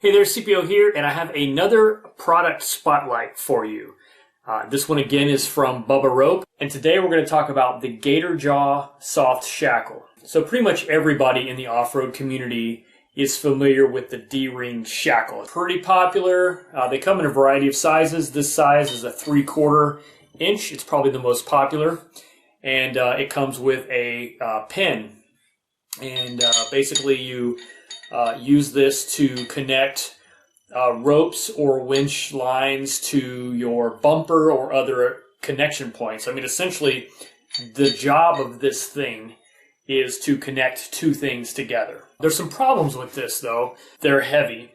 Hey there, CPO here, and I have another product spotlight for you. This one again is from Bubba Rope, and today we're going to talk about the Gator-Jaw soft shackle. So pretty much everybody in the off-road community is familiar with the D-ring shackle. Pretty popular. They come in a variety of sizes. This size is a 3/4 inch. It's probably the most popular, and it comes with a pin. And basically you use this to connect ropes or winch lines to your bumper or other connection points. I mean, essentially, the job of this thing is to connect two things together. There's some problems with this, though. They're heavy,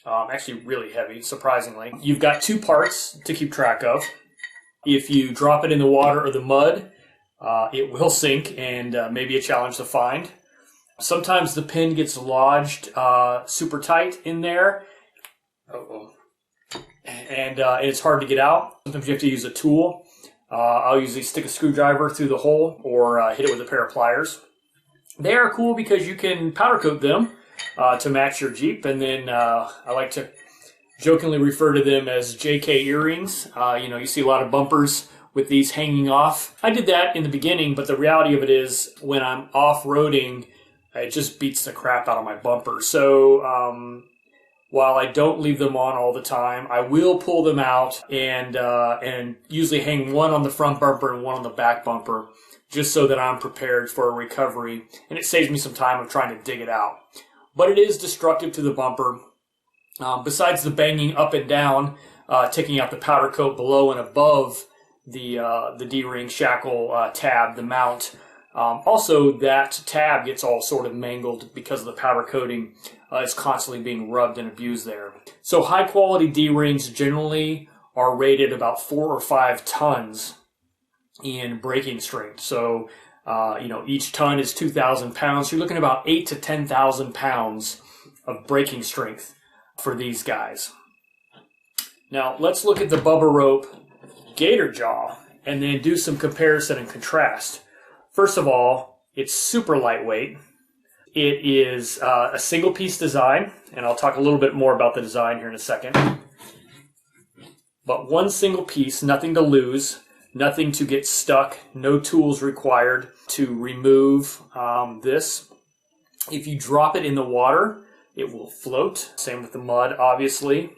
actually really heavy, surprisingly. You've got two parts to keep track of. If you drop it in the water or the mud, it will sink and maybe a challenge to find. Sometimes the pin gets lodged super tight in there, and it's hard to get out. Sometimes you have to use a tool. I'll usually stick a screwdriver through the hole or hit it with a pair of pliers. They are cool because you can powder coat them to match your Jeep, and then I like to jokingly refer to them as JK earrings. You see a lot of bumpers with these hanging off. I did that in the beginning, but the reality of it is when I'm off-roading, it just beats the crap out of my bumper. So while I don't leave them on all the time, I will pull them out and usually hang one on the front bumper and one on the back bumper, just so that I'm prepared for a recovery. And it saves me some time of trying to dig it out. But it is destructive to the bumper. Besides the banging up and down, taking out the powder coat below and above the D-ring shackle tab, the mount, also, that tab gets all sort of mangled because of the powder coating is constantly being rubbed and abused there. So high-quality D-rings generally are rated about 4 or 5 tons in braking strength. So, each ton is 2,000 pounds. So you're looking at about 8,000 to 10,000 pounds of braking strength for these guys. Now, let's look at the Bubba Rope Gator-Jaw and then do some comparison and contrast. First of all, it's super lightweight. It is a single-piece design, and I'll talk a little bit more about the design here in a second. But one single piece, nothing to lose, nothing to get stuck, no tools required to remove this. If you drop it in the water, it will float. Same with the mud, obviously.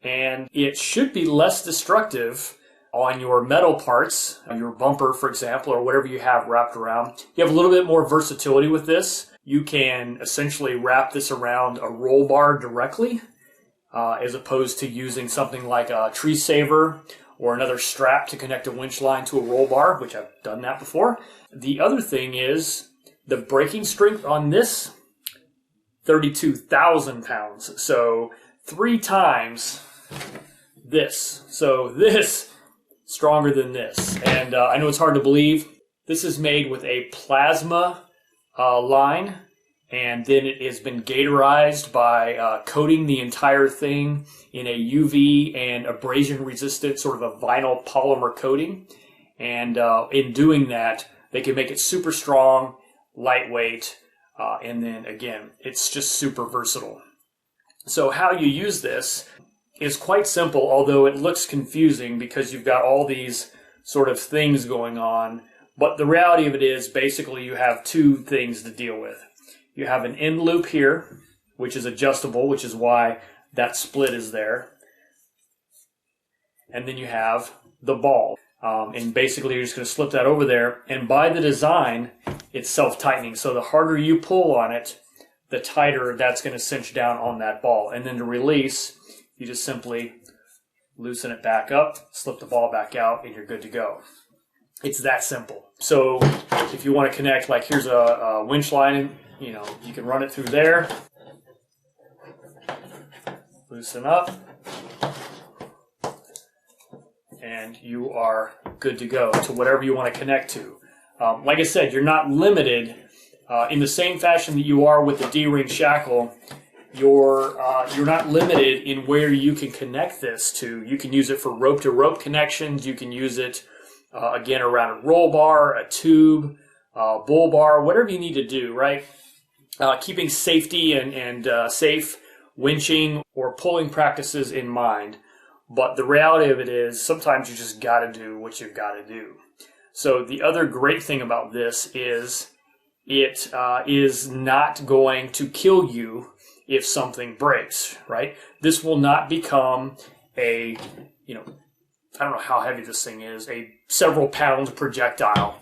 And it should be less destructive on your metal parts, your bumper, for example, or whatever you have wrapped around. You have a little bit more versatility with this. You can essentially wrap this around a roll bar directly, as opposed to using something like a tree saver or another strap to connect a winch line to a roll bar, which I've done that before. The other thing is the braking strength on this, 32,000 pounds. So 3 times this. So this stronger than this. And I know it's hard to believe. This is made with a plasma line, and then it has been gatorized by coating the entire thing in a UV and abrasion resistant sort of a vinyl polymer coating. And in doing that, they can make it super strong, lightweight, and then again, it's just super versatile. So how you use this is quite simple, although it looks confusing because you've got all these sort of things going on. But the reality of it is basically you have 2 things to deal with. You have an end loop here, which is adjustable, which is why that split is there. And then you have the ball. And basically you're just going to slip that over there. And by the design, it's self-tightening. So the harder you pull on it, the tighter that's going to cinch down on that ball. And then to release, you just simply loosen it back up, slip the ball back out, and you're good to go. It's that simple. So if you want to connect, like here's a winch line, you can run it through there, loosen up, and you are good to go to whatever you want to connect to. Like I said, you're not limited in the same fashion that you are with the D-ring shackle. You're not limited in where you can connect this to. You can use it for rope-to-rope connections. You can use it, again, around a roll bar, a tube, bull bar, whatever you need to do, right? Keeping safety and safe winching or pulling practices in mind. But the reality of it is sometimes you just got to do what you've got to do. So the other great thing about this is it is not going to kill you if something breaks, right? This will not become a, I don't know how heavy this thing is, a several pound projectile.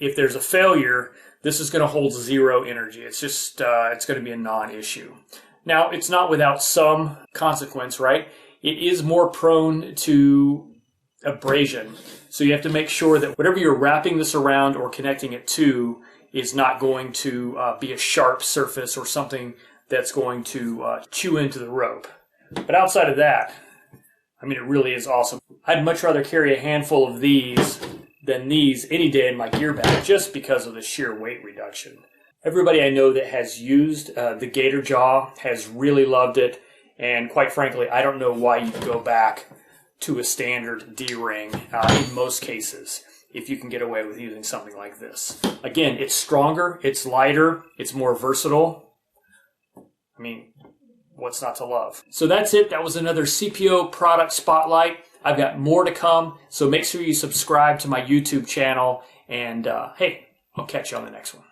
If there's a failure, this is going to hold zero energy. It's just, it's going to be a non-issue. Now, it's not without some consequence, right? It is more prone to abrasion. So you have to make sure that whatever you're wrapping this around or connecting it to is not going to be a sharp surface or something that's going to chew into the rope. But outside of that, I mean, it really is awesome. I'd much rather carry a handful of these than these any day in my gear bag just because of the sheer weight reduction. Everybody I know that has used the Gator-Jaw has really loved it. And quite frankly, I don't know why you'd go back to a standard D-ring in most cases if you can get away with using something like this. Again, it's stronger, it's lighter, it's more versatile. I mean, what's not to love? So that's it. That was another CPO product spotlight. I've got more to come, so make sure you subscribe to my YouTube channel. And hey, I'll catch you on the next one.